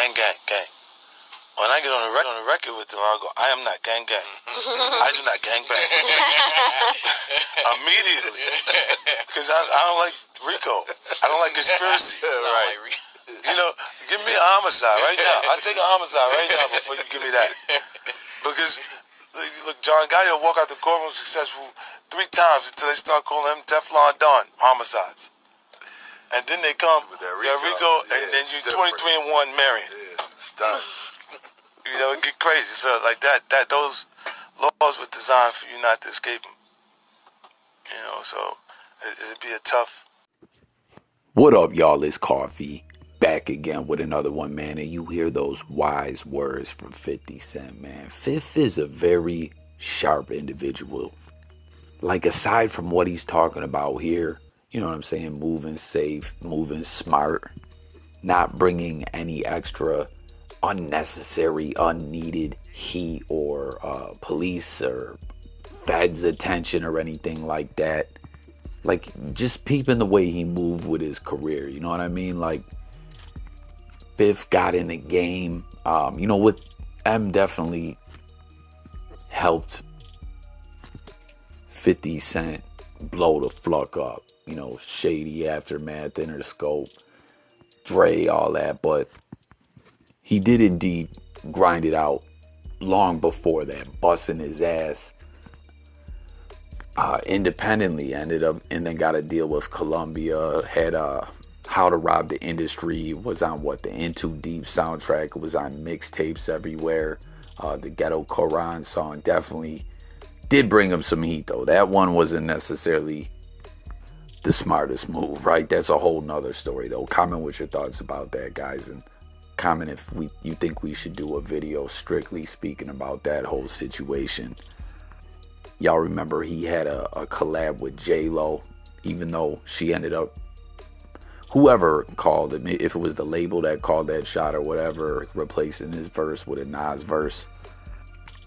gang, gang, gang. When I get on the record with them, I'll go, I am not gang, gang. I do not gang bang. Immediately. Because I don't like Rico. I don't like conspiracy. Right. You know, give me a homicide right now. I'll take a homicide right now before you give me that. Because, look, John Gotti will walk out the courtroom successful 3 times until they start calling him Teflon Don homicides. And then they come with that Rico and then you 23-1 Marion. Yeah, it's done. You know, it get crazy. So like that those laws were designed for you not to escape them. You know, so it'd be a tough. What up, y'all? It's Coffee back again with another one, man. And you hear those wise words from 50 Cent, man. Fifth is a very sharp individual. Like, aside from what he's talking about here, you know what I'm saying? Moving safe, moving smart, not bringing any extra unnecessary, unneeded heat or police or feds attention or anything like that. Like, just peeping the way he moved with his career, you know what I mean? Like, Fifth got in the game. You know what? M definitely helped 50 Cent blow the fuck up. You know, Shady, Aftermath, Interscope, Dre, all that. But he did indeed grind it out long before that, busting his ass independently. Ended up and then got a deal with Columbia. Had How to Rob the Industry, was on the In Too Deep soundtrack. It was on mixtapes everywhere. The Ghetto Koran song definitely did bring him some heat, though. That one wasn't necessarily the smartest move, right? That's a whole nother story, though. Comment what your thoughts about that, guys, and comment if you think we should do a video strictly speaking about that whole situation. Y'all remember he had a collab with J-Lo, even though she ended up, whoever called it, if it was the label that called that shot or whatever, replacing his verse with a Nas verse.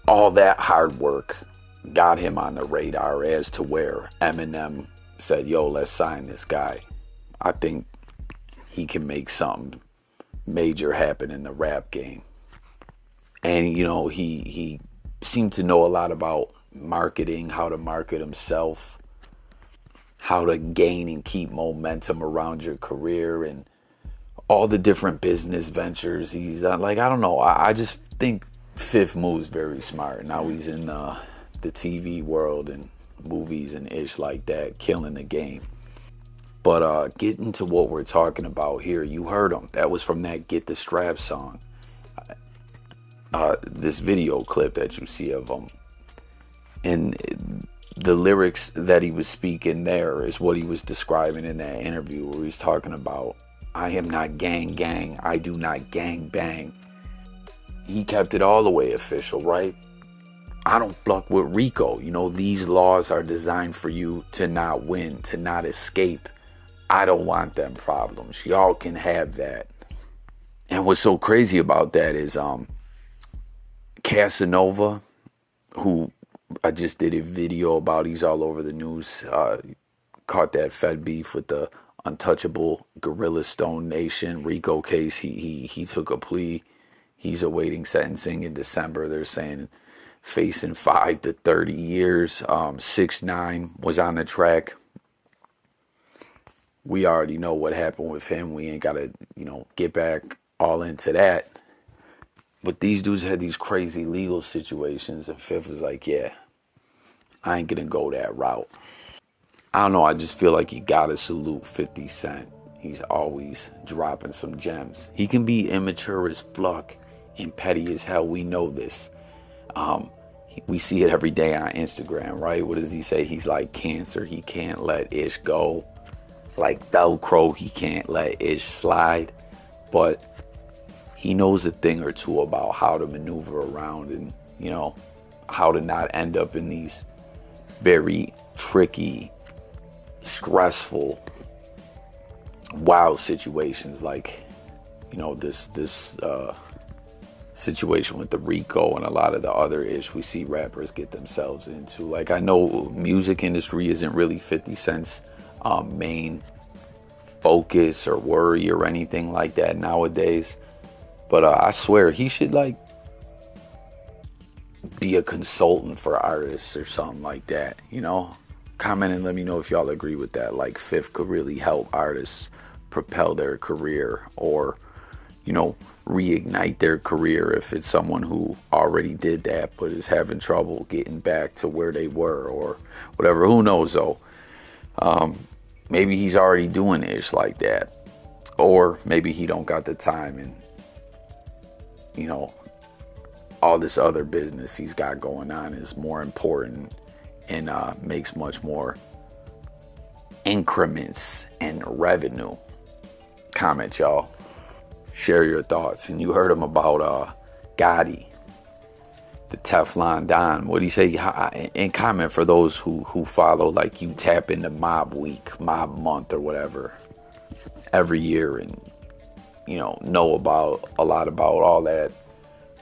All that hard work got him on the radar, as to where Eminem said, yo, let's sign this guy. I think he can make something major happen in the rap game. And, you know, he seemed to know a lot about marketing, how to market himself, how to gain and keep momentum around your career, and all the different business ventures he's like, I don't know. I just think Fifth moves very smart. Now he's in the TV world and movies and ish like that, killing the game. But getting to what we're talking about here, you heard him. That was from that Get the Strap song. This video clip that you see of him. And the lyrics that he was speaking there is what he was describing in that interview, where he's talking about, I am not gang gang, I do not gang bang. He kept it all the way official, right? I don't fuck with Rico. You know, these laws are designed for you to not win, to not escape. I don't want them problems. Y'all can have that. And what's so crazy about that is Casanova, who I just did a video about, he's all over the news, caught that Fed beef with the untouchable Gorilla Stone Nation Rico case. He took a plea. He's awaiting sentencing in December. They're saying facing 5 to 30 years. 6ix9ine was on the track. We already know what happened with him. We ain't got to, get back all into that. But these dudes had these crazy legal situations, and Fifth was like, yeah, I ain't gonna go that route. I don't know, I just feel like you gotta salute 50 Cent. He's always dropping some gems. He can be immature as fuck and petty as hell. We know this. We see it every day on Instagram, right? What does he say? He's like cancer. He can't let ish go. Like Velcro, he can't let ish slide. But he knows a thing or two about how to maneuver around and, how to not end up in these very tricky, stressful, wild situations like, this situation with the Rico and a lot of the other ish we see rappers get themselves into. Like, I know music industry isn't really 50 Cent's main focus or worry or anything like that nowadays. But I swear he should like be a consultant for artists or something like that, you know. Comment and let me know if y'all agree with that. Like Fifth could really help artists propel their career, or, you know, reignite their career if it's someone who already did that but is having trouble getting back to where they were or whatever. Who knows though? Maybe he's already doing ish like that, or maybe he don't got the time, and you know, all this other business he's got going on is more important and makes much more increments and revenue. Comment, y'all. Share your thoughts. And you heard him about Gotti, the Teflon Don. What do you say? And comment for those who follow, like you tap into Mob Week, Mob Month, or whatever every year, and you know about a lot about all that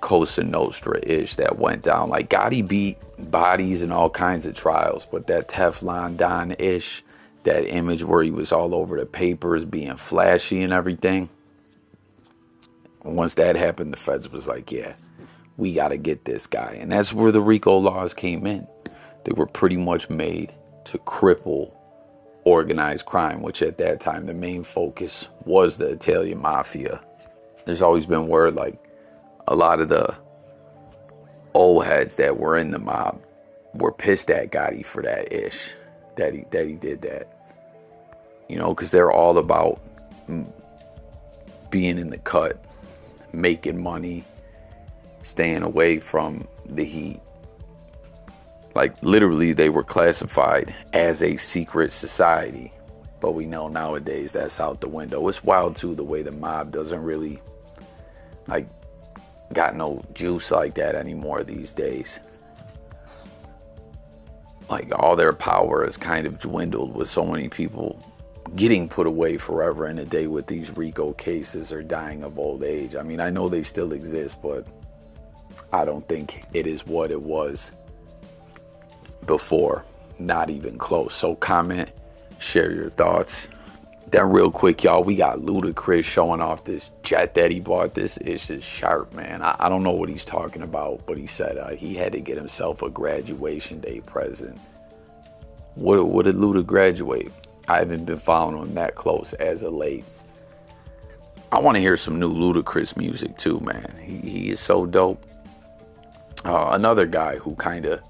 Cosa Nostra ish that went down. Like Gotti beat bodies and all kinds of trials, but that Teflon Don ish, that image where he was all over the papers being flashy and everything. Once that happened, the feds was like, yeah, we got to get this guy. And that's where the Rico laws came in. They were pretty much made to cripple organized crime, which at that time, the main focus was the Italian mafia. There's always been word like a lot of the old heads that were in the mob were pissed at Gotti for that ish, that he did that. You know, because they're all about being in the cut, making money, staying away from the heat. Like literally they were classified as a secret society, but we know nowadays that's out the window. It's wild too, the way the mob doesn't really like got no juice like that anymore these days. Like all their power has kind of dwindled with so many people getting put away forever in a day with these Rico cases or dying of old age. I mean, I know they still exist, but I don't think it is what it was before. Not even close. So comment, share your thoughts. Then real quick, y'all, we got Ludacris showing off this jet that he bought. This is just sharp, man. I don't know what he's talking about, but he said he had to get himself a graduation day present. What did Luda graduate? I haven't been following him that close as of late. I want to hear some new Ludacris music too, man. He is so dope. Another guy who kind of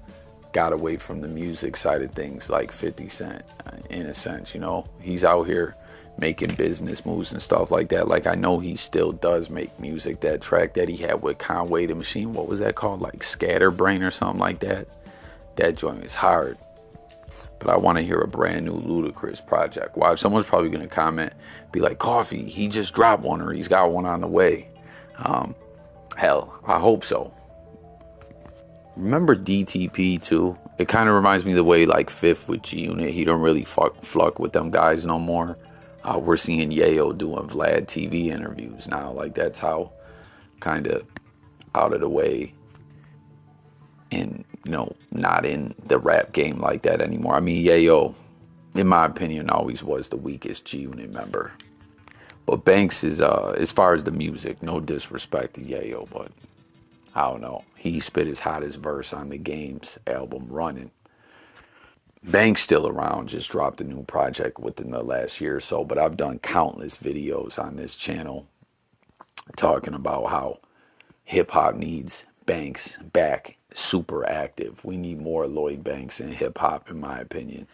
got away from the music side of things, like 50 Cent, in a sense, you know. He's out here making business moves and stuff like that. Like, I know he still does make music. That track that he had with Conway the Machine, what was that called? Like Scatterbrain or something like that. That joint is hard. But I want to hear a brand new Ludacris project. Watch, someone's probably going to comment, be like, Coffee, he just dropped one, or he's got one on the way. Hell, I hope so. Remember DTP too? It kind of reminds me of the way like Fifth with G-Unit. He don't really fuck with them guys no more. We're seeing Yayo doing Vlad TV interviews now. Like that's how kind of out of the way and, you know, not in the rap game like that anymore. I mean, Yayo, in my opinion, always was the weakest G-Unit member. But Banks is, as far as the music, no disrespect to Yayo, but I don't know. He spit his hottest verse on the Game's album, Running. Banks still around, just dropped a new project within the last year or so, but I've done countless videos on this channel talking about how hip-hop needs Banks back super active. We need more Lloyd Banks in hip-hop, in my opinion.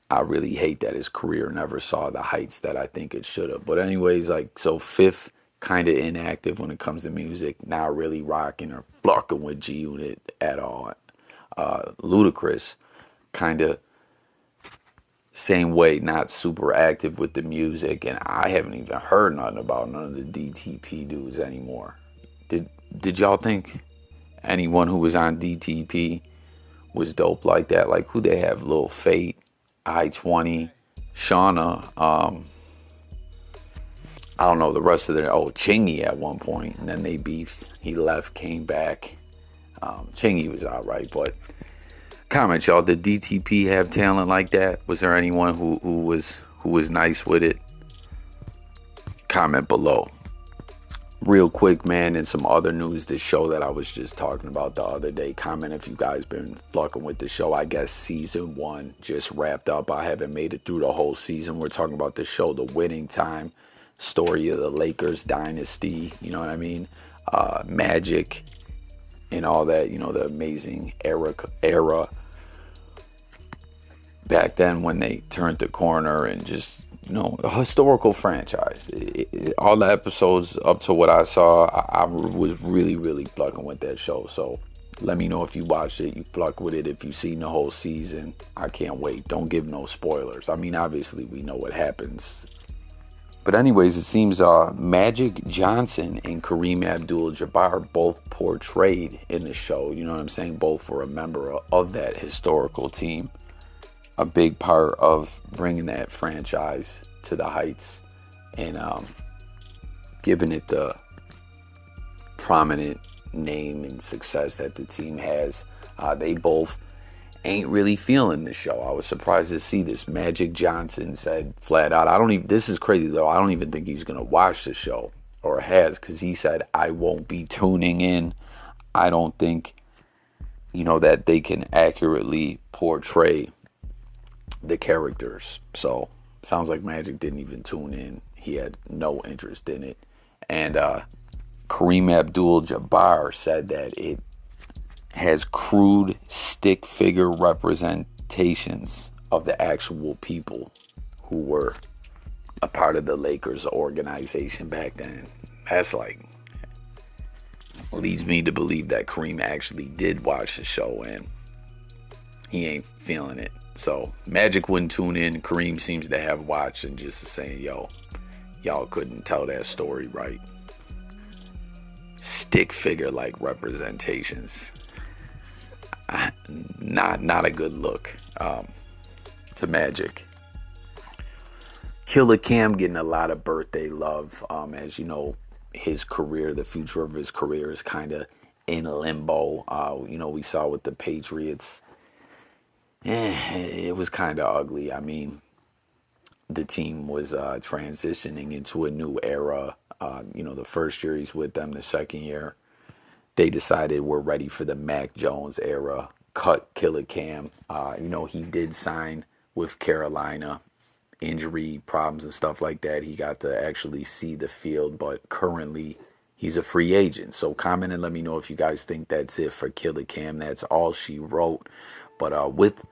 I really hate that his career never saw the heights that I think it should have. But anyways, like, so Fifth kind of inactive when it comes to music, not really rocking or flocking with G-Unit at all. Ludacris, kind of same way, not super active with the music, and I haven't even heard nothing about none of the DTP dudes anymore. Did y'all think anyone who was on DTP was dope like that? Like, who they have? Lil Fate, I-20, Shauna, I don't know the rest of their, Chingy at one point, and then they beefed. He left, came back. Chingy was alright, but comment, y'all. Did DTP have talent like that? Was there anyone who was nice with it? Comment below. Real quick, man, and some other news, the show that I was just talking about the other day, comment if you guys been fucking with the show. I guess season 1 just wrapped up. I haven't made it through the whole season. We're talking about the show, The Winning Time, story of the Lakers dynasty, you know what I mean? Magic and all that, you know, the amazing era back then when they turned the corner, and just, you know, a historical franchise. All the episodes up to what I saw, I was really fucking with that show. So let me know if you watched it, you fuck with it, if you've seen the whole season. I can't wait. Don't give no spoilers. I mean, obviously we know what happens. But anyways, it seems Magic Johnson and Kareem Abdul-Jabbar both portrayed in the show. You know what I'm saying? Both were a member of that historical team. A big part of bringing that franchise to the heights and giving it the prominent name and success that the team has. They both ain't really feeling the show. I was surprised to see this. Magic Johnson said flat out, this is crazy though, I don't even think he's gonna watch the show, or has, because he said, I won't be tuning in. I don't think, you know, that they can accurately portray the characters. So sounds like Magic didn't even tune in. He had no interest in it. And Kareem Abdul-Jabbar said that it has crude stick figure representations of the actual people who were a part of the Lakers organization back then. That's like, leads me to believe that Kareem actually did watch the show and he ain't feeling it. So Magic wouldn't tune in. Kareem seems to have watched and just saying, yo, y'all couldn't tell that story right. Stick figure like representations. Not a good look to Magic. Killer Cam getting a lot of birthday love. As you know, his career, the future of his career is kind of in limbo. You know, we saw with the Patriots. It was kind of ugly. I mean, the team was transitioning into a new era. You know, the first year he's with them, the second year, they decided we're ready for the Mac Jones era. Cut Killer Cam. You know, he did sign with Carolina. Injury problems and stuff like that. He got to actually see the field, but currently he's a free agent. So comment and let me know if you guys think that's it for Killer Cam. That's all she wrote. But with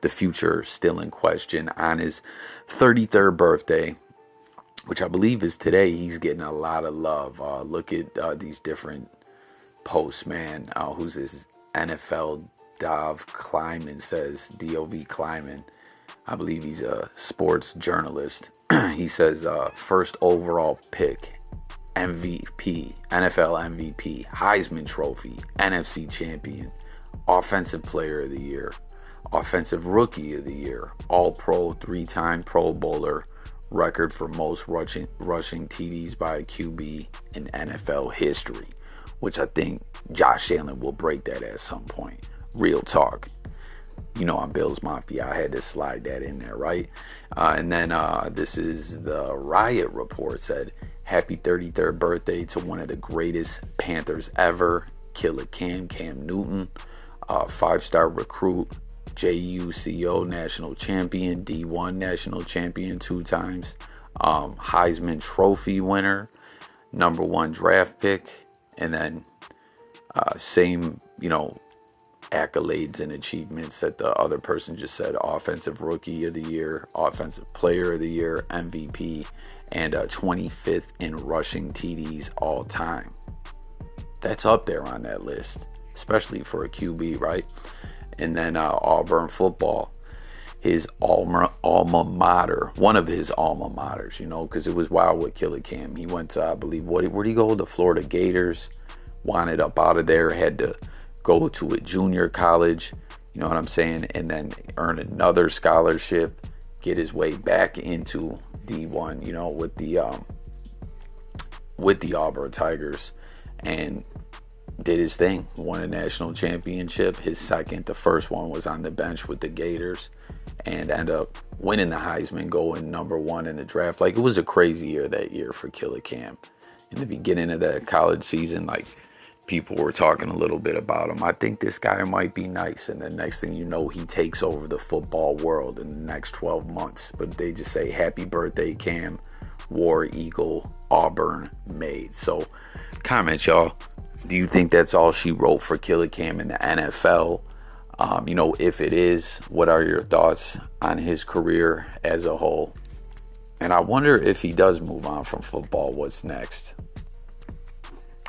the future still in question, on his 33rd birthday, which I believe is today, he's getting a lot of love. Look at these different posts, man. Who's this? NFL Dov Kleiman says, D-O-V Kleiman. I believe he's a sports journalist. He says, first overall pick, MVP, NFL MVP, Heisman Trophy, NFC champion, Offensive Player of the Year, Offensive Rookie of the Year, All-Pro, 3-time Pro Bowler, record for most rushing TDs by a QB in NFL history, which I think Josh Allen will break that at some point. Real talk. You know, I'm Bills Mafia. I had to slide that in there, right? And then this is the Riot Report said, happy 33rd birthday to one of the greatest Panthers ever, Killer Cam Newton, 5-star recruit, JUCO national champion, D1 national champion 2 times, Heisman Trophy winner, #1 draft pick, and then same, you know, accolades and achievements that the other person just said. Offensive Rookie of the Year, Offensive Player of the Year, MVP, and 25th in rushing TDs all time. That's up there on that list, especially for a QB, right? And then Auburn football, his alma mater, one of his alma maters, you know, because it was wild with Killer Cam. He went to, I believe, where'd he go? The Florida Gators. Wanted up out of there, had to go to a junior college, you know what I'm saying, and then earn another scholarship, get his way back into D1, you know, with the Auburn Tigers, and did his thing, won a national championship, his second. The first one was on the bench with the Gators, and ended up winning the Heisman, going #1 in the draft. Like, it was a crazy year that year for Killer Cam. in the beginning of the college season, like, people were talking a little bit about him. I think this guy might be nice. And the next thing you know, he takes over the football world in the next 12 months. But they just say, happy birthday, Cam. War Eagle, Auburn made. So comment, y'all. Do you think that's all she wrote for Killer Cam in the NFL? If it is, what are your thoughts on his career as a whole? And I wonder if he does move on from football, what's next?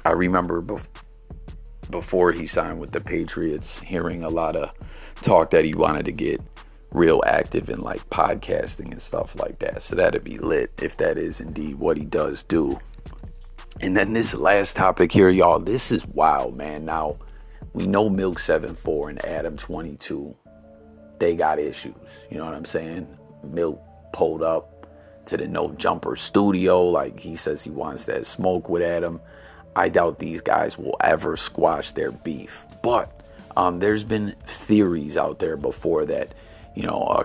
I remember before he signed with the Patriots, hearing a lot of talk that he wanted to get real active in like podcasting and stuff like that. So that'd be lit if that is indeed what he does do. And then this last topic here, y'all, this is wild, man. Now, we know MILK74 and ADAM22, they got issues. You know what I'm saying? Milk pulled up to the No Jumper studio. Like, he says he wants that smoke with Adam. I doubt these guys will ever squash their beef. But there's been theories out there before that,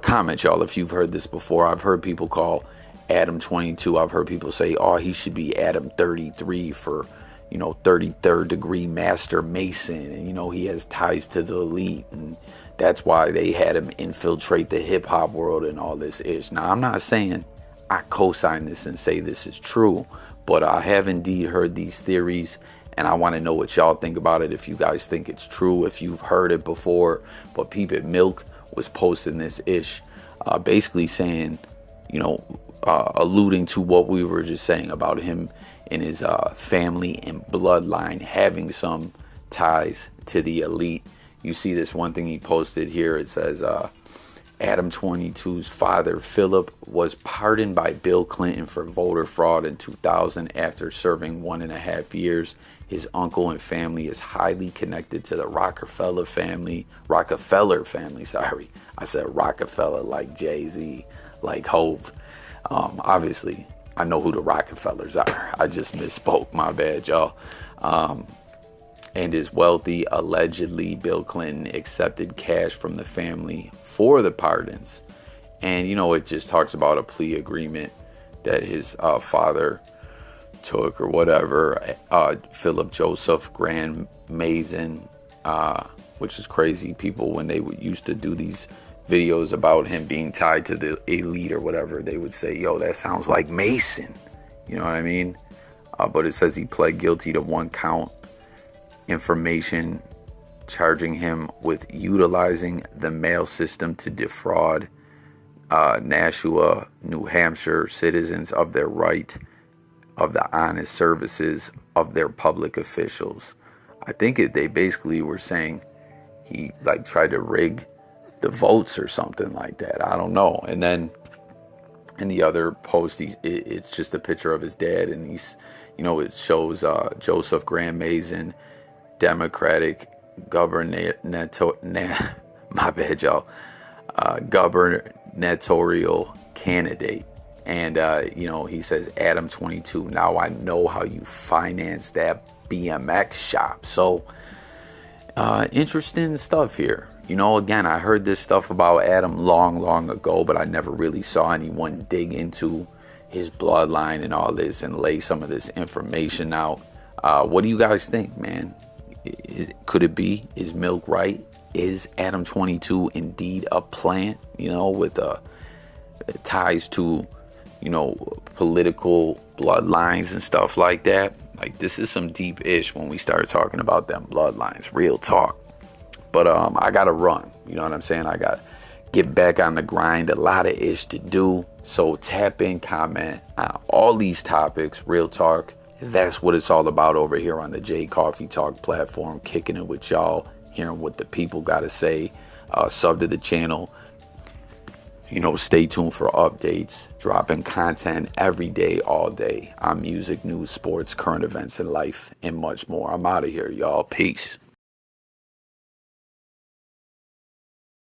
comment, y'all, if you've heard this before. I've heard people call ADAM22. I've heard people say, oh, he should be ADAM33 for, 33rd degree master mason. And, he has ties to the elite. And that's why they had him infiltrate the hip hop world and all this ish. Now, I'm not saying I co-sign this and say this is true, but I have indeed heard these theories. And I want to know what y'all think about it. If you guys think it's true, if you've heard it before. But Peep It Milk was posting this ish, basically saying, alluding to what we were just saying about him and his family and bloodline having some ties to the elite. You see this one thing he posted here. It says, ADAM22's father, Philip, was pardoned by Bill Clinton for voter fraud in 2000 after serving 1.5 years. His uncle and family is highly connected to the Rockefeller family. Sorry. I said Rockefeller like Jay-Z, like Hove. Obviously, I know who the Rockefellers are. I just misspoke. My bad, y'all. And is wealthy. Allegedly, Bill Clinton accepted cash from the family for the pardons. And, it just talks about a plea agreement that his father took or whatever. Philip Joseph Grand Mason, which is crazy. People, when they used to do these videos about him being tied to the elite or whatever, they would say, yo, that sounds like Mason. You know what I mean? But it says he pled guilty to one count. Information charging him with utilizing the mail system to defraud Nashua, New Hampshire citizens of their right of the honest services of their public officials. I think they basically were saying he tried to rig the votes or something like that. I don't know. And then in the other post, it's just a picture of his dad, and he's, it shows Joseph Grand Mason, Democratic gubernatorial candidate. And, he says, ADAM22, now I know how you finance that BMX shop. So, interesting stuff here. Again, I heard this stuff about Adam long ago, but I never really saw anyone dig into his bloodline and all this and lay some of this information out. What do you guys think, man? Could it be? Is Milk right? Is ADAM22 indeed a plant, with ties to, political bloodlines and stuff like that? Like, this is some deep ish when we start talking about them bloodlines, real talk. But I gotta run. You know what I'm saying? I gotta get back on the grind. A lot of ish to do. So tap in, comment on all these topics, real talk. That's what it's all about over here on the J Coffee Talk platform. Kicking it with y'all, hearing what the people gotta say. Sub to the channel. Stay tuned for updates. Dropping content every day, all day on music, news, sports, current events, and life, and much more. I'm out of here, y'all. Peace.